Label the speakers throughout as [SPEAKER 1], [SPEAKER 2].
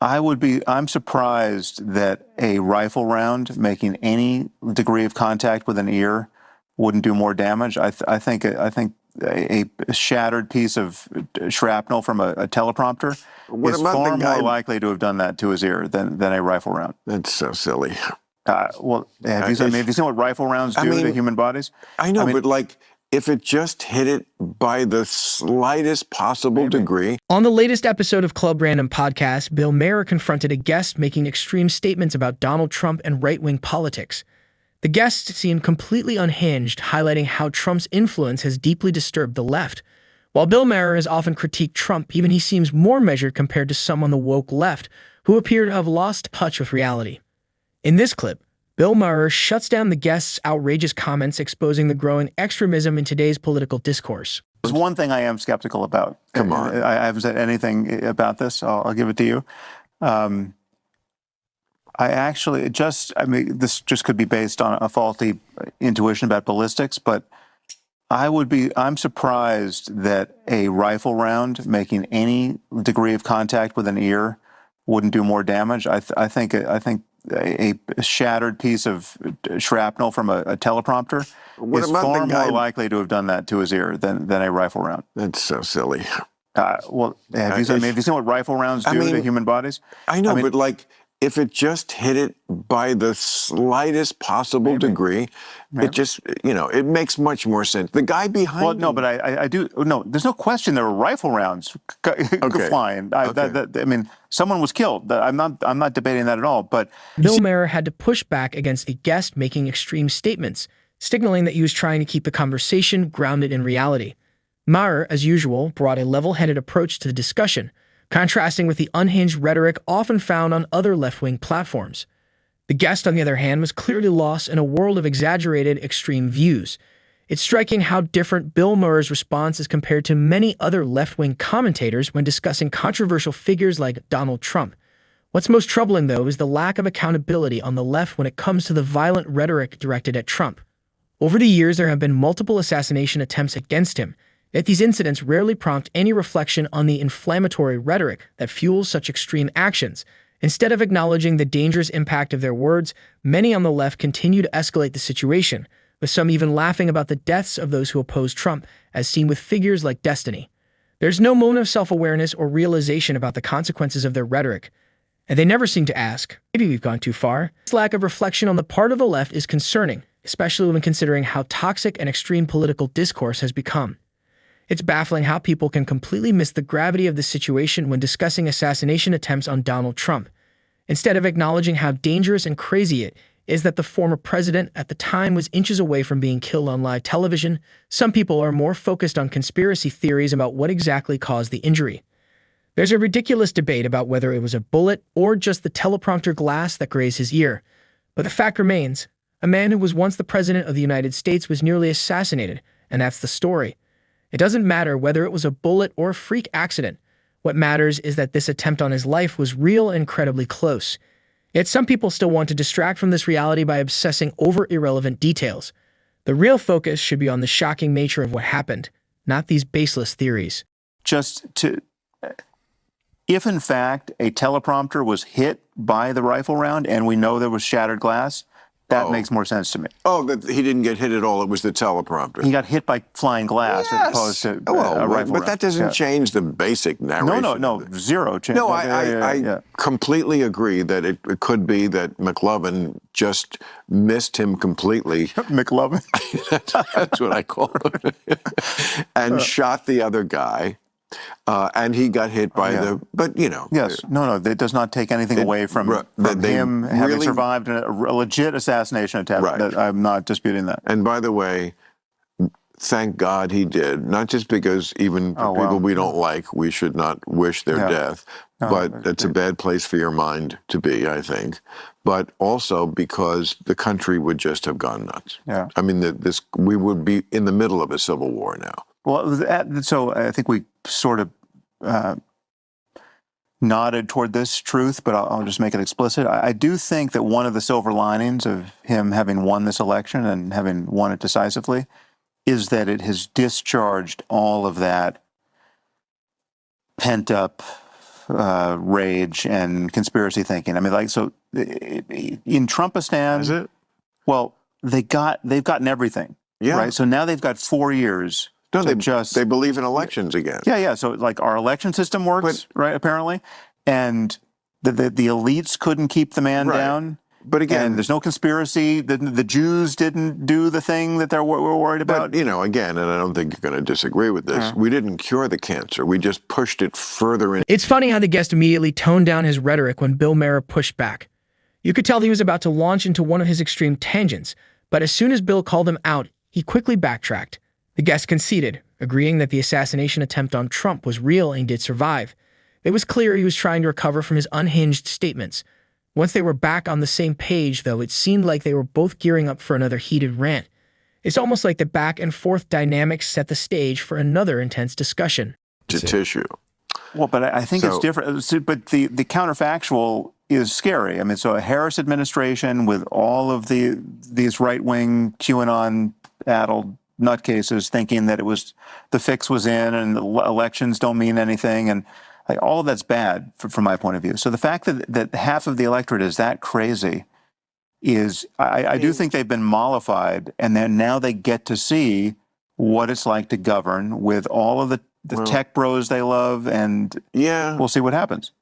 [SPEAKER 1] I'm surprised that a rifle round making any degree of contact with an ear wouldn't do more damage. I think a shattered piece of shrapnel from a teleprompter is far more likely to have done that to his ear than a rifle round.
[SPEAKER 2] That's so silly.
[SPEAKER 1] Well, have you seen what rifle rounds do to human bodies?
[SPEAKER 2] I know, but like, if it just hit it by the slightest possible degree.
[SPEAKER 3] On the latest episode of Club Random Podcast, Bill Maher confronted a guest making extreme statements about Donald Trump and right-wing politics. The guest seemed completely unhinged, highlighting how Trump's influence has deeply disturbed the left. While Bill Maher has often critiqued Trump, even he seems more measured compared to some on the woke left, who appear to have lost touch with reality. In this clip, Bill Maher shuts down the guest's outrageous comments, exposing the growing extremism in today's political discourse.
[SPEAKER 1] There's one thing I am skeptical about.
[SPEAKER 2] Come on.
[SPEAKER 1] I haven't said anything about this. I'll give it to you. I mean, this just could be based on a faulty intuition about ballistics, but I'm surprised that a rifle round making any degree of contact with an ear wouldn't do more damage. I think a shattered piece of shrapnel from a teleprompter is far more likely to have done that to his ear than a rifle round.
[SPEAKER 2] That's so silly.
[SPEAKER 1] Well, have you seen what rifle rounds do to human bodies?
[SPEAKER 2] I know, but like, if it just hit it by the slightest possible degree, it just, it makes much more sense. The guy behind
[SPEAKER 1] Well, no, but I do. No, there's no question there were rifle rounds flying. I mean, someone was killed. I'm not debating that at all. But
[SPEAKER 3] Bill Maher had to push back against the guest making extreme statements, signaling that he was trying to keep the conversation grounded in reality. Maher, as usual, brought a level-headed approach to the discussion, contrasting with the unhinged rhetoric often found on other left-wing platforms. The guest, on the other hand, was clearly lost in a world of exaggerated extreme views. It's striking how different Bill Maher's response is compared to many other left-wing commentators when discussing controversial figures like Donald Trump. What's most troubling, though, is the lack of accountability on the left when it comes to the violent rhetoric directed at Trump. Over the years, there have been multiple assassination attempts against him, yet these incidents rarely prompt any reflection on the inflammatory rhetoric that fuels such extreme actions. Instead of acknowledging the dangerous impact of their words, many on the left continue to escalate the situation, with some even laughing about the deaths of those who oppose Trump, as seen with figures like Destiny. There's no moment of self-awareness or realization about the consequences of their rhetoric, and they never seem to ask, maybe we've gone too far. This lack of reflection on the part of the left is concerning, especially when considering how toxic and extreme political discourse has become. It's baffling how people can completely miss the gravity of the situation when discussing assassination attempts on Donald Trump, instead of acknowledging how dangerous and crazy it is that the former president at the time was inches away from being killed on live television. Some people are more focused on conspiracy theories about what exactly caused the injury. There's a ridiculous debate about whether it was a bullet or just the teleprompter glass that grazed his ear. But the fact remains, a man who was once the president of the United States was nearly assassinated, and that's the story. It doesn't matter whether it was a bullet or a freak accident. What matters is that this attempt on his life was real and incredibly close. Yet some people still want to distract from this reality by obsessing over irrelevant details. The real focus should be on the shocking nature of what happened, not these baseless theories.
[SPEAKER 1] If in fact a teleprompter was hit by the rifle round and we know there was shattered glass, that makes more sense to me.
[SPEAKER 2] Oh, that he didn't get hit at all. It was the teleprompter.
[SPEAKER 1] He got hit by flying glass as opposed to a rifle round.
[SPEAKER 2] But that doesn't change the basic narration.
[SPEAKER 1] No, zero change.
[SPEAKER 2] No, I completely agree that it could be that McLovin just missed him completely.
[SPEAKER 1] McLovin?
[SPEAKER 2] That's what I call him. And shot the other guy. And he got hit by but
[SPEAKER 1] Yes, no, it does not take anything away from him having survived a legit assassination attempt.
[SPEAKER 2] Right.
[SPEAKER 1] I'm not disputing that.
[SPEAKER 2] And by the way, thank God he did. Not just because even people we don't like, we should not wish their death, but it's a bad place for your mind to be, I think. But also because the country would just have gone nuts.
[SPEAKER 1] Yeah.
[SPEAKER 2] I mean, we would be in the middle of a civil war now.
[SPEAKER 1] Well, so I think we sort of nodded toward this truth, but I'll just make it explicit. I do think that one of the silver linings of him having won this election and having won it decisively is that it has discharged all of that pent-up rage and conspiracy thinking. I mean, like, so in Trumpistan,
[SPEAKER 2] Is it?
[SPEAKER 1] well, they've gotten everything, right? So now they've got 4 years.
[SPEAKER 2] No,
[SPEAKER 1] to
[SPEAKER 2] they believe in elections again.
[SPEAKER 1] Yeah. So like our election system works, right? Apparently, and the elites couldn't keep the man down.
[SPEAKER 2] But again,
[SPEAKER 1] and there's no conspiracy. The Jews didn't do the thing that we're worried about.
[SPEAKER 2] But, again, and I don't think you're going to disagree with this, we didn't cure the cancer. We just pushed it further in.
[SPEAKER 3] It's funny how the guest immediately toned down his rhetoric when Bill Maher pushed back. You could tell he was about to launch into one of his extreme tangents, but as soon as Bill called him out, he quickly backtracked. The guest conceded, agreeing that the assassination attempt on Trump was real and did survive. It was clear he was trying to recover from his unhinged statements. Once they were back on the same page, though, it seemed like they were both gearing up for another heated rant. It's almost like the back and forth dynamics set the stage for another intense discussion.
[SPEAKER 2] To tissue.
[SPEAKER 1] Well, but I think it's different. But the counterfactual is scary. I mean, so a Harris administration with all of these right-wing QAnon-addled nutcases thinking that the fix was in and elections don't mean anything, and like all of that's bad from my point of view. So the fact that half of the electorate is that crazy is, I do think they've been mollified, and then now they get to see what it's like to govern with all of the tech bros they love, and we'll see what happens.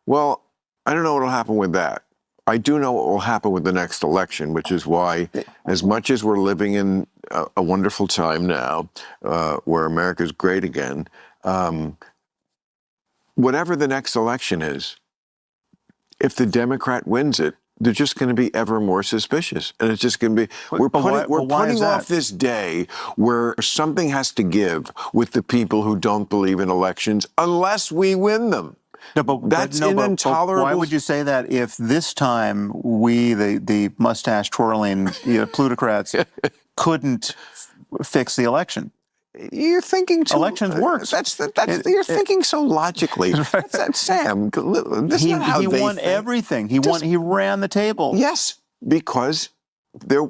[SPEAKER 2] Well, I don't know what will happen with that. I do know what will happen with the next election, which is why, as much as we're living in a wonderful time now, where America's great again, whatever the next election is, if the Democrat wins it, they're just going to be ever more suspicious. And it's just going to be, we're putting off this day where something has to give with the people who don't believe in elections unless we win them.
[SPEAKER 1] No, but
[SPEAKER 2] that's intolerable.
[SPEAKER 1] Why would you say that if this time we, the mustache twirling plutocrats, couldn't fix the election?
[SPEAKER 2] You're thinking too.
[SPEAKER 1] Elections works.
[SPEAKER 2] You're thinking so logically. That's Sam. This is not how
[SPEAKER 1] he
[SPEAKER 2] they
[SPEAKER 1] won
[SPEAKER 2] think.
[SPEAKER 1] everything. He ran the table.
[SPEAKER 2] Yes, because there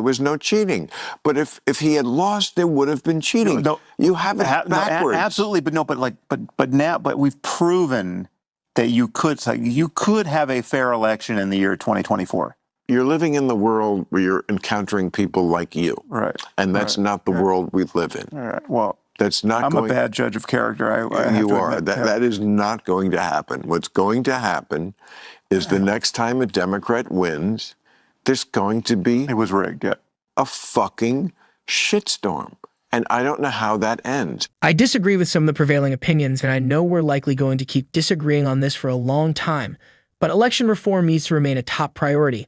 [SPEAKER 2] was no cheating. But if he had lost, there would have been cheating.
[SPEAKER 1] No,
[SPEAKER 2] you have it backwards.
[SPEAKER 1] Absolutely, but we've proven that you could have a fair election in the year 2024.
[SPEAKER 2] You're living in the world where you're encountering people like you.
[SPEAKER 1] Right.
[SPEAKER 2] And that's not the world we live in.
[SPEAKER 1] All right. Well,
[SPEAKER 2] that's not
[SPEAKER 1] I'm a bad judge of character.
[SPEAKER 2] You are. That is not going to happen. What's going to happen is the next time a Democrat wins, there's going to be...
[SPEAKER 1] It was rigged, yeah.
[SPEAKER 2] ...a fucking shitstorm. And I don't know how that ends.
[SPEAKER 3] I disagree with some of the prevailing opinions, and I know we're likely going to keep disagreeing on this for a long time. But election reform needs to remain a top priority.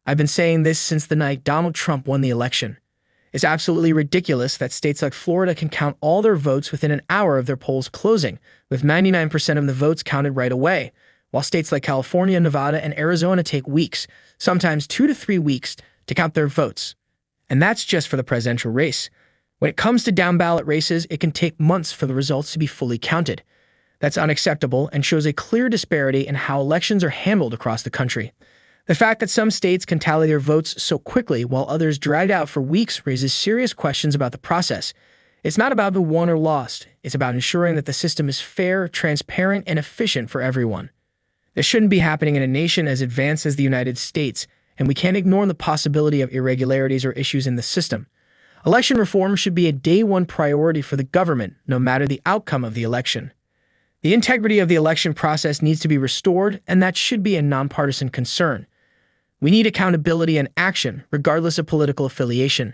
[SPEAKER 3] I've been saying this since the night Donald Trump won the election. It's absolutely ridiculous that states like Florida can count all their votes within an hour of their polls closing, with 99% of the votes counted right away, while states like California, Nevada, and Arizona take weeks, sometimes 2 to 3 weeks, to count their votes. And that's just for the presidential race. When it comes to down-ballot races, it can take months for the results to be fully counted. That's unacceptable and shows a clear disparity in how elections are handled across the country. The fact that some states can tally their votes so quickly while others drag out for weeks raises serious questions about the process. It's not about who won or lost. It's about ensuring that the system is fair, transparent, and efficient for everyone. This shouldn't be happening in a nation as advanced as the United States, and we can't ignore the possibility of irregularities or issues in the system. Election reform should be a day-one priority for the government, no matter the outcome of the election. The integrity of the election process needs to be restored, and that should be a nonpartisan concern. We need accountability and action, regardless of political affiliation.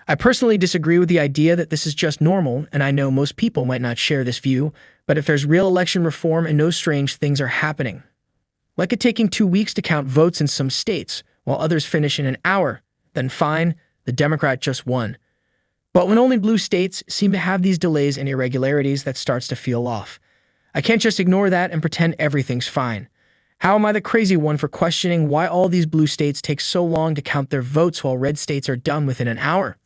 [SPEAKER 3] I personally disagree with the idea that this is just normal, and I know most people might not share this view, but if there's real election reform and no strange things are happening, like it taking 2 weeks to count votes in some states, while others finish in an hour, then fine, the Democrat just won. But when only blue states seem to have these delays and irregularities, that starts to feel off. I can't just ignore that and pretend everything's fine. How am I the crazy one for questioning why all these blue states take so long to count their votes while red states are done within an hour?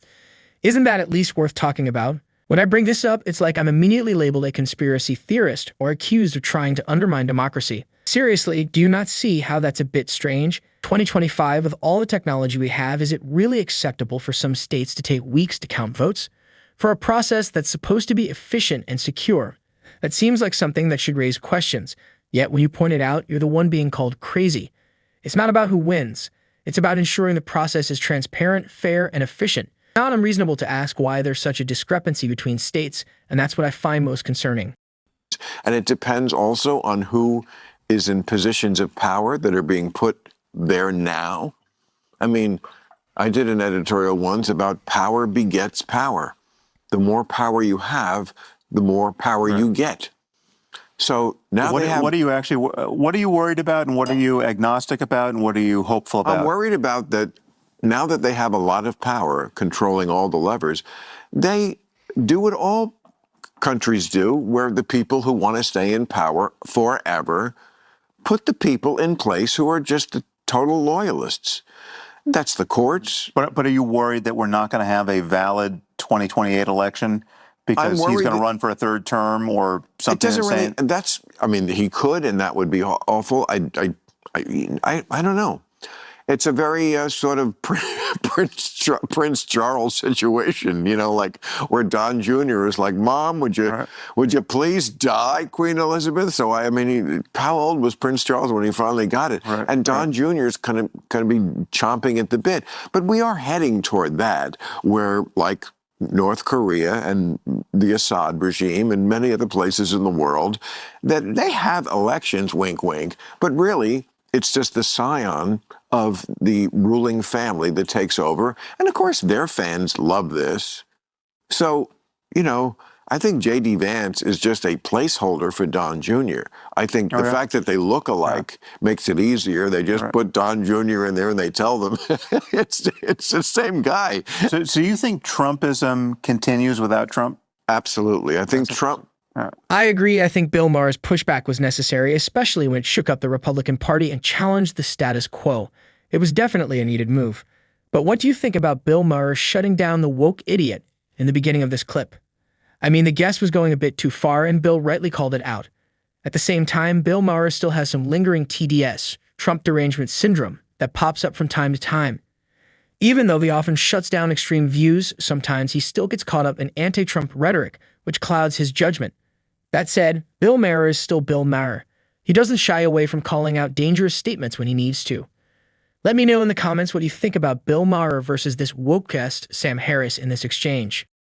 [SPEAKER 3] Isn't that at least worth talking about? When I bring this up, it's like I'm immediately labeled a conspiracy theorist or accused of trying to undermine democracy. Seriously, do you not see how that's a bit strange? 2025, with all the technology we have, is it really acceptable for some states to take weeks to count votes? For a process that's supposed to be efficient and secure, That seems like something that should raise questions. Yet when you point it out, you're the one being called crazy. It's not about who wins. It's about ensuring the process is transparent, fair, and efficient. It's not unreasonable to ask why there's such a discrepancy between states, and that's what I find most concerning.
[SPEAKER 2] And it depends also on who is in positions of power that are being put there now. I mean, I did an editorial once about power begets power. The more power you have, the more power you get. So now
[SPEAKER 1] what are you worried about, and what are you agnostic about, and what are you hopeful about?
[SPEAKER 2] I'm worried about that now that they have a lot of power controlling all the levers, they do what all countries do, where the people who want to stay in power forever put the people in place who are just the total loyalists. That's the courts.
[SPEAKER 1] But are you worried that we're not going to have a valid 2028 election because he's going to run for a third term or something?
[SPEAKER 2] It doesn't really. That's. I mean, he could, and that would be awful. I don't know. It's a very sort of Prince Charles situation, you know, like where Don Jr. is like, "Mom, would you please die, Queen Elizabeth?" So I mean, how old was Prince Charles when he finally got it? And Don Jr. is kind of be chomping at the bit. But we are heading toward that, where like North Korea and the Assad regime and many other places in the world, that they have elections, wink, wink, but really it's just the scion of the ruling family that takes over. And of course, their fans love this. So, you know, I think J.D. Vance is just a placeholder for Don Jr. I think the fact that they look alike makes it easier. They just put Don Jr. in there and they tell them it's the same guy.
[SPEAKER 1] So you think Trumpism continues without Trump?
[SPEAKER 2] Absolutely. I think Trump...
[SPEAKER 3] I agree. I think Bill Maher's pushback was necessary, especially when it shook up the Republican Party and challenged the status quo. It was definitely a needed move. But what do you think about Bill Maher shutting down the woke idiot in the beginning of this clip? I mean, the guest was going a bit too far, and Bill rightly called it out. At the same time, Bill Maher still has some lingering TDS, Trump derangement syndrome, that pops up from time to time. Even though he often shuts down extreme views, sometimes he still gets caught up in anti-Trump rhetoric, which clouds his judgment. That said, Bill Maher is still Bill Maher. He doesn't shy away from calling out dangerous statements when he needs to. Let me know in the comments what you think about Bill Maher versus this woke guest, Sam Harris, in this exchange.